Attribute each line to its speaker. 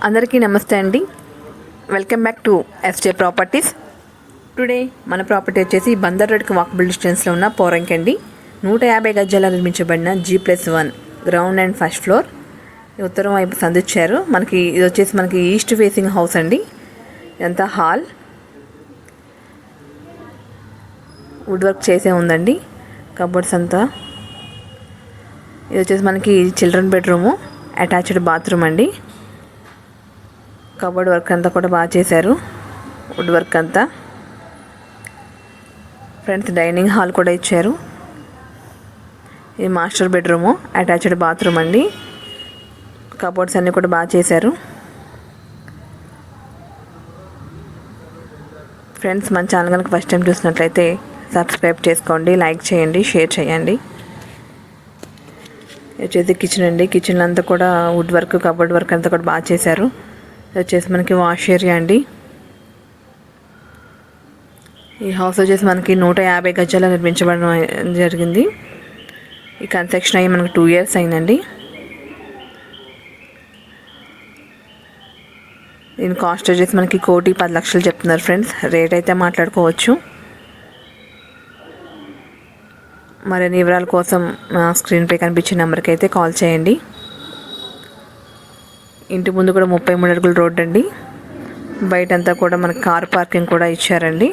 Speaker 1: అందరికీ నమస్తే అండి. Welcome back to SJ properties. Today మన ప్రాపర్టీ వచ్చేసి బందర్ రోడ్కి వాకబుల్ డిస్టెన్స్లో ఉన్న పోరంకి అండి. 150 గజాల నిర్మించబడిన G+1 ground and first floor. ఉత్తరం వైపు సందిచ్చారు. మనకి ఇది వచ్చేసి మనకి ఈస్ట్ ఫేసింగ్ హౌస్ అండి. ఇదంతా హాల్, వుడ్ వర్క్ చేసే ఉందండి. కబోర్డ్స్ అంతా. ఇది వచ్చేసి మనకి చిల్డ్రన్ బెడ్రూము, అటాచ్డ్ బాత్రూమ్ అండి. కబోర్డ్ వర్క్ అంతా కూడా బాగా చేశారు, వుడ్ వర్క్ అంతా. ఫ్రెండ్స్ డైనింగ్ హాల్ కూడా ఇచ్చారు. ఇది మాస్టర్ బెడ్రూము, అటాచ్డ్ బాత్రూమ్ అండి. కబోర్డ్స్ అన్నీ కూడా బాగా చేశారు. ఫ్రెండ్స్ మన ఛానల్ కనుక ఫస్ట్ టైం చూసినట్లయితే సబ్స్క్రైబ్ చేసుకోండి, లైక్ చేయండి, షేర్ చేయండి. వచ్చేసి కిచెన్ అండి. కిచెన్లో అంతా కూడా వుడ్ వర్క్, కబోర్డ్ వర్క్ అంతా కూడా బాగా చేశారు. వచ్చేసి మనకి వాష్ ఏరియా అండి. ఈ హౌస్ వచ్చేసి మనకి 150 గజాల నిర్మించబడడం జరిగింది. ఈ కన్స్ట్రక్షన్ అయ్యి మనకి 2 years అయిందండి. దీని కాస్ట్ వచ్చేసి మనకి 1,10,00,000 చెప్తున్నారు ఫ్రెండ్స్. రేట్ అయితే మాట్లాడుకోవచ్చు. మరిన్ని వివరాల కోసం స్క్రీన్పై కనిపించే నెంబర్కి అయితే కాల్ చేయండి. ఇంటి ముందు కూడా 33 అడుగుల రోడ్ అండి. బయటంతా కూడా మనకి కార్ పార్కింగ్ కూడా ఇచ్చారండి.